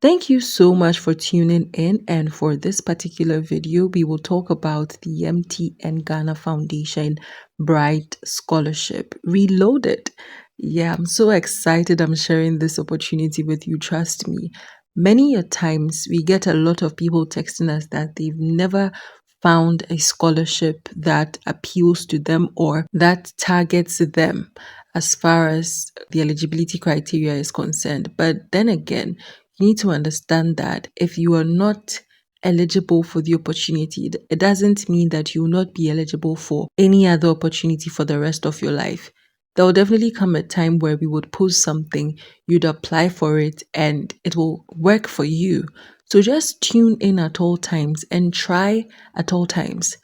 Thank you so much for tuning in. And for this particular video, we will talk about the MTN Ghana Foundation Bright Scholarship Reloaded. Yeah, I'm so excited I'm sharing this opportunity with you. Trust me. Many a times we get a lot of people texting us that they've never found a scholarship that appeals to them or that targets them as far as the eligibility criteria is concerned. But then again, you need to understand that if you are not eligible for the opportunity, it doesn't mean that you will not be eligible for any other opportunity for the rest of your life. There will definitely come a time where we would post something, you'd apply for it, and it will work for you. So just tune in at all times and try at all times.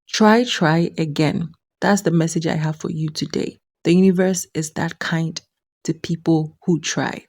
Try again. That's the message I have for you today. The universe is that kind to people who try.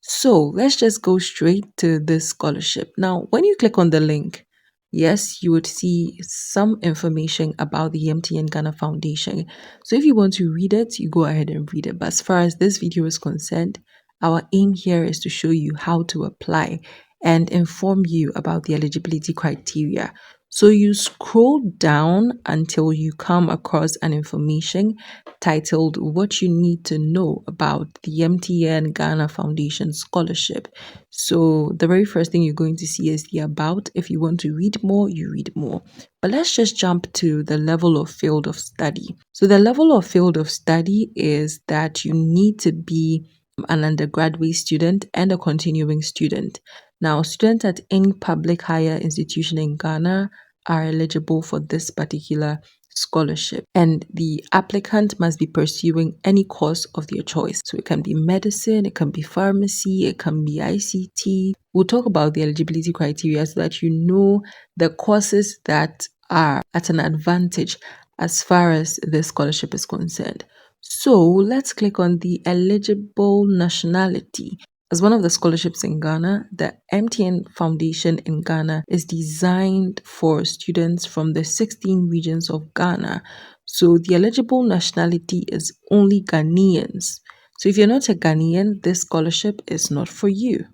So let's just go straight to this scholarship. Now, when you click on the link, yes, you would see some information about the MTN Ghana Foundation. So if you want to read it, you go ahead and read it. But as far as this video is concerned, our aim here is to show you how to apply and inform you about the eligibility criteria. So you scroll down until you come across an information titled What You Need to Know About the MTN Ghana Foundation Scholarship. So the very first thing you're going to see is the about. If you want to read more, you read more. But let's just jump to the level of field of study. So the level of field of study is that you need to be an undergraduate student and a continuing student. Now, students at any public higher institution in Ghana are eligible for this particular scholarship, and the applicant must be pursuing any course of their choice. So it can be medicine, it can be pharmacy, it can be ICT. We'll talk about the eligibility criteria so that you know the courses that are at an advantage as far as the scholarship is concerned. So let's click on the eligible nationality. As one of the scholarships in Ghana, the MTN Foundation in Ghana is designed for students from the 16 regions of Ghana. So the eligible nationality is only Ghanaians. So if you're not a Ghanaian, this scholarship is not for you.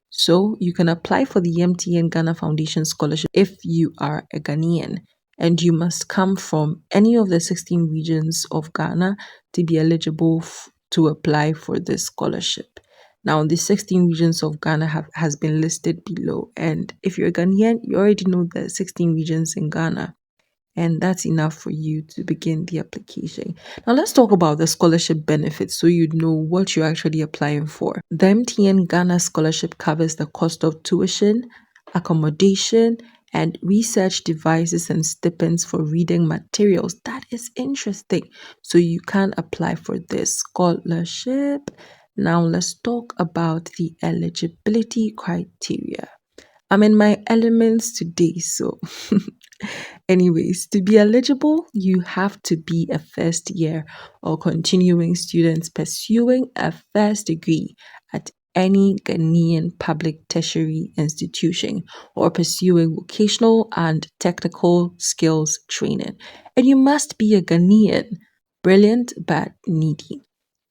So you can apply for the MTN Ghana Foundation Scholarship if you are a Ghanaian, and you must come from any of the 16 regions of Ghana to be eligible to apply for this scholarship. Now, the 16 regions of Ghana has been listed below, and if you're a Ghanaian, you already know the 16 regions in Ghana, and that's enough for you to begin the application. Now, let's talk about the scholarship benefits so you know what you're actually applying for. The MTN Ghana Scholarship covers the cost of tuition, accommodation, and research devices and stipends for reading materials. That is interesting. So you can apply for this scholarship. Now, let's talk about the eligibility criteria. I'm in my elements today, so anyways, to be eligible, you have to be a first year or continuing student pursuing a first degree at any Ghanaian public tertiary institution or pursuing vocational and technical skills training. And you must be a Ghanaian, brilliant but needy.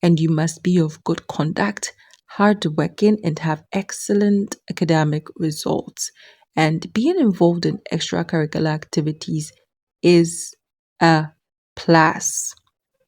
And you must be of good conduct, hardworking, and have excellent academic results. And being involved in extracurricular activities is a plus.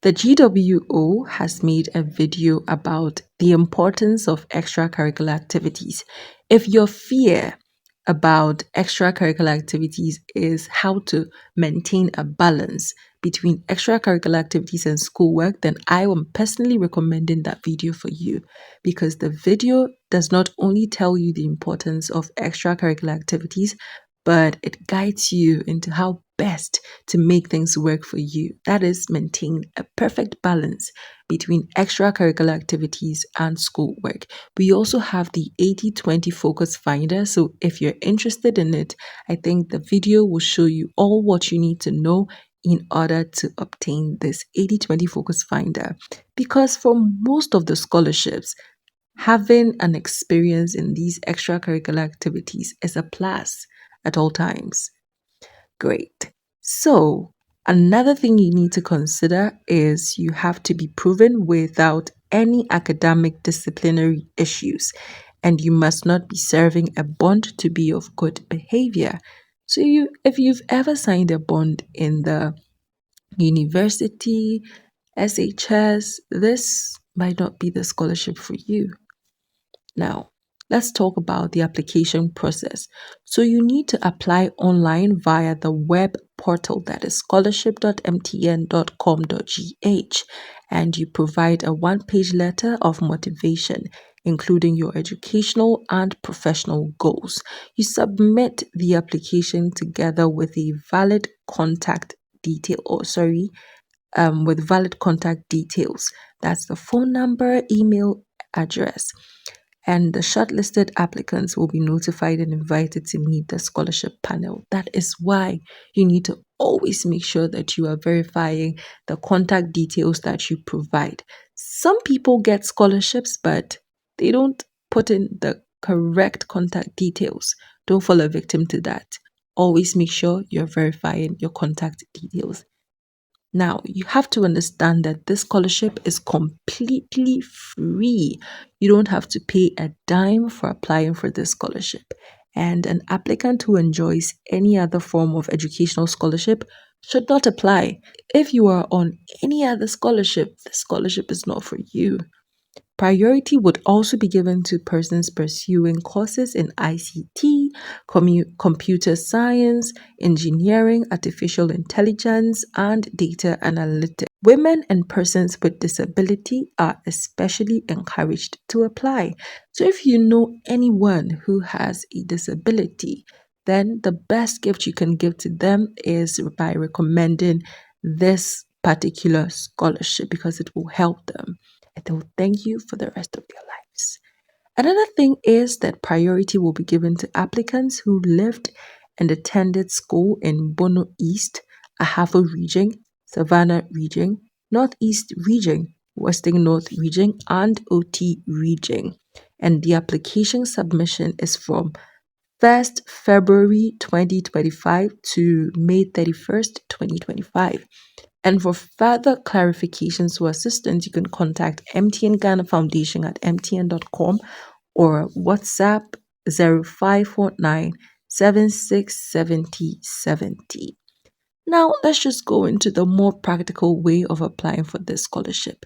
The G.W.O has made a video about the importance of extracurricular activities. If your fear about extracurricular activities is how to maintain a balance between extracurricular activities and schoolwork, then I am personally recommending that video for you, because the video does not only tell you the importance of extracurricular activities, but it guides you into how best to make things work for you. That is, maintain a perfect balance between extracurricular activities and schoolwork. We also have the 80/20 focus finder. So if you're interested in it, I think the video will show you all what you need to know in order to obtain this 80/20 focus finder. Because for most of the scholarships, having an experience in these extracurricular activities is a plus at all times. Great. So, another thing you need to consider is you have to be proven without any academic disciplinary issues. and you must not be serving a bond to be of good behavior. So if you've ever signed a bond in the university, SHS, this might not be the scholarship for you. Now, let's talk about the application process. So, you need to apply online via the web portal, that is scholarship.mtn.com.gh, and you provide a one-page letter of motivation, including your educational and professional goals. You submit the application together with a valid contact detail, with valid contact details. That's the phone number, email address, and the shortlisted applicants will be notified and invited to meet the scholarship panel. That is why you need to always make sure that you are verifying the contact details that you provide. Some people get scholarships, but they don't put in the correct contact details. Don't fall a victim to that. Always make sure you're verifying your contact details. Now, you have to understand that this scholarship is completely free. You don't have to pay a dime for applying for this scholarship. And an applicant who enjoys any other form of educational scholarship should not apply. If you are on any other scholarship, the scholarship is not for you. Priority would also be given to persons pursuing courses in ICT, computer science, engineering, artificial intelligence, and data analytics. Women and persons with disability are especially encouraged to apply. So if you know anyone who has a disability, then the best gift you can give to them is by recommending this particular scholarship, because it will help them and they will thank you for the rest of their lives. Another thing is that priority will be given to applicants who lived and attended school in Bono East, Ahafo region, Savannah region, Northeast region, Western North region, and OT region. And the application submission is from 1st February 2025 to May 31st, 2025. And for further clarifications or assistance, you can contact MTN Ghana Foundation at mtn.com or WhatsApp 0549 767070. Now, let's just go into the more practical way of applying for this scholarship.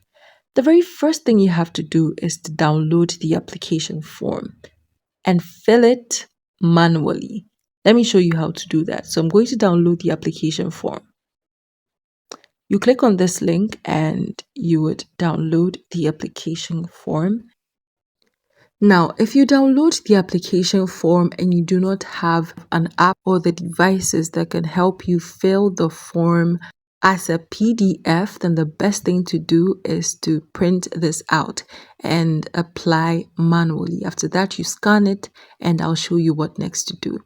The very first thing you have to do is to download the application form and fill it manually. Let me show you how to do that. So I'm going to download the application form. You click on this link and you would download the application form. Now, if you download the application form and you do not have an app or the devices that can help you fill the form as a PDF, then the best thing to do is to print this out and apply manually. After that, you scan it and I'll show you what next to do.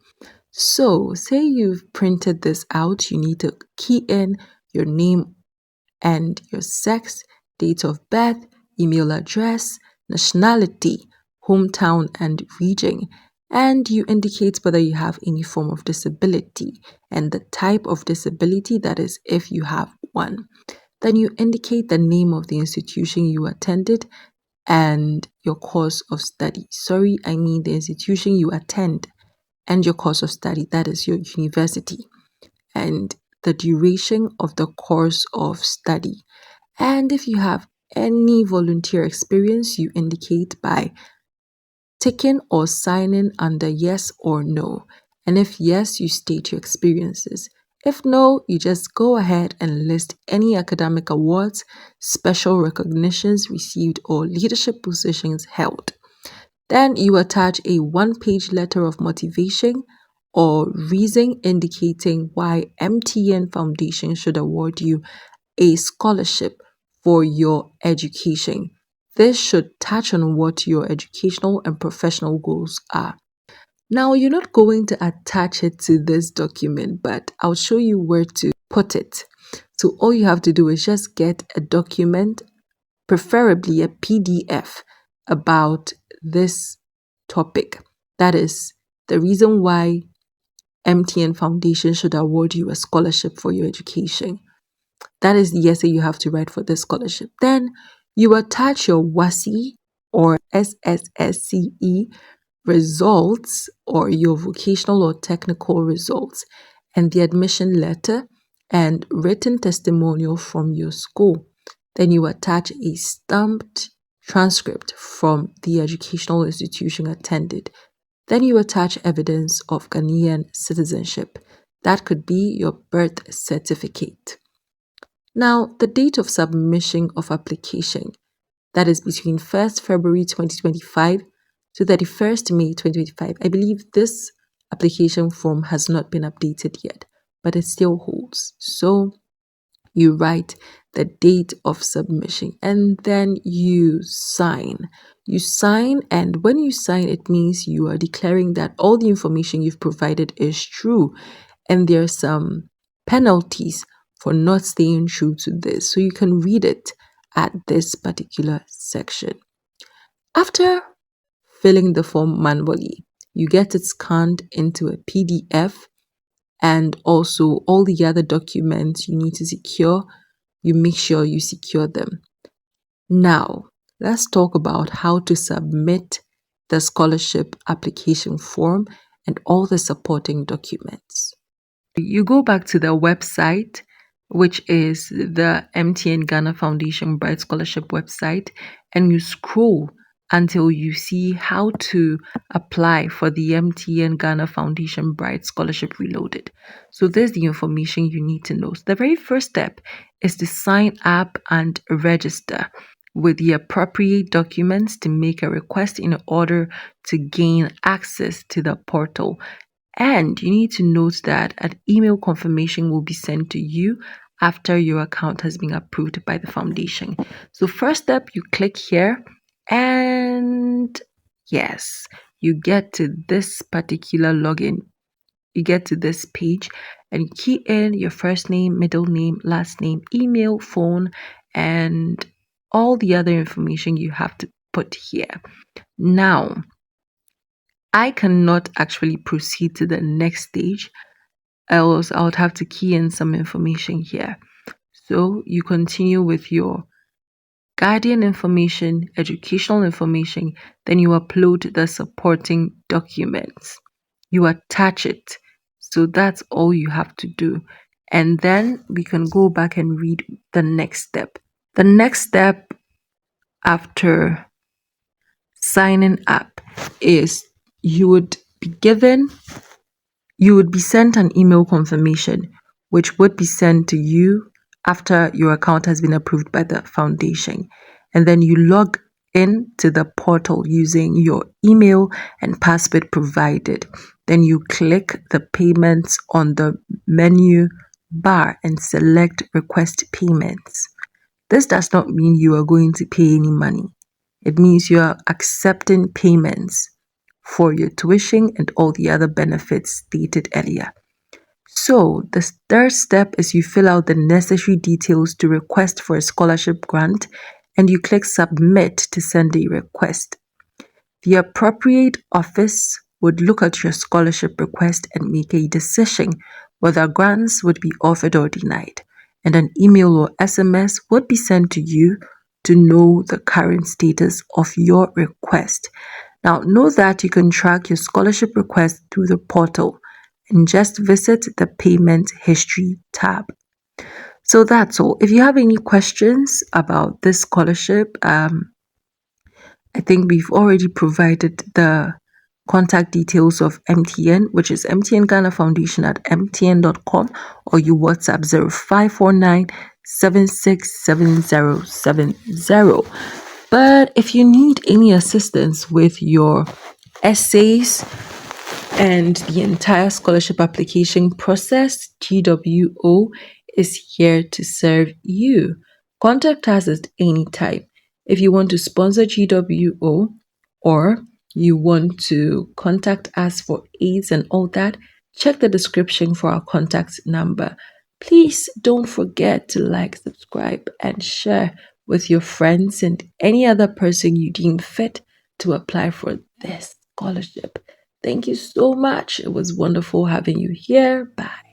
So, say you've printed this out, you need to key in your name and your sex, date of birth, email address, nationality, hometown and region, and you indicate whether you have any form of disability and the type of disability, that is if you have one. Then you indicate the name of the institution you attended and your course of study. Sorry, I mean the institution you attend and your course of study, that is your university, and the duration of the course of study. And if you have any volunteer experience, you indicate by ticking or signing under yes or no. And if yes, you state your experiences. If no, you just go ahead and list any academic awards, special recognitions received, or leadership positions held. Then you attach a one-page letter of motivation or reason indicating why MTN Foundation should award you a scholarship for your education. This should touch on what your educational and professional goals are. Now, you're not going to attach it to this document, but I'll show you where to put it. So all you have to do is just get a document, preferably a PDF, about this topic. That is the reason why MTN Foundation should award you a scholarship for your education. That is the essay you have to write for this scholarship. Then you attach your WASI or SSSCE results, or your vocational or technical results, and the admission letter and written testimonial from your school. Then you attach a stamped transcript from the educational institution attended. Then you attach evidence of Ghanaian citizenship. That could be your birth certificate. Now, the date of submission of application, that is between 1st February 2025 to 31st May 2025. I believe this application form has not been updated yet, but it still holds. So you write the date of submission and then you sign. You sign, and when you sign, it means you are declaring that all the information you've provided is true, and there are some penalties for not staying true to this. So you can read it at this particular section. After filling the form manually, you get it scanned into a PDF, and also all the other documents you need to secure, you make sure you secure them. Now, let's talk about how to submit the scholarship application form and all the supporting documents. You go back to the website, which is the MTN Ghana Foundation Bright Scholarship website, and you scroll until you see how to apply for the MTN Ghana Foundation Bright Scholarship Reloaded. So there's the information you need to know. So the very first step is to sign up and register with the appropriate documents to make a request in order to gain access to the portal. And you need to note that an email confirmation will be sent to you after your account has been approved by the foundation. So first step, you click here, and yes, you get to this particular login. You get to this page and you key in your first name, middle name, last name, email, phone, and all the other information you have to put here. Now, I cannot actually proceed to the next stage, else I would have to key in some information here. So you continue with your guardian information, educational information, then you upload the supporting documents. You attach it. So that's all you have to do. And then we can go back and read the next step. The next step after signing up is you would be sent an email confirmation, which would be sent to you after your account has been approved by the foundation. And then you log in to the portal using your email and password provided. Then you click the payments on the menu bar and select request payments. This does not mean you are going to pay any money. It means you are accepting payments for your tuition and all the other benefits stated earlier. So the third step is you fill out the necessary details to request for a scholarship grant, and you click submit to send a request. The appropriate office would look at your scholarship request and make a decision whether grants would be offered or denied, and an email or SMS would be sent to you to know the current status of your request. Now, know that you can track your scholarship request through the portal and just visit the payment history tab. So that's all. If you have any questions about this scholarship, I think we've already provided the contact details of MTN, which is MTN Ghana Foundation at mtn.com, or you WhatsApp 0549 767070. But if you need any assistance with your essays and the entire scholarship application process, G.W.O is here to serve you. Contact us at any time. If you want to sponsor G.W.O or you want to contact us for aids and all that, check the description for our contact number. Please don't forget to like, subscribe, and share with your friends and any other person you deem fit to apply for this scholarship. Thank you so much. It was wonderful having you here. Bye.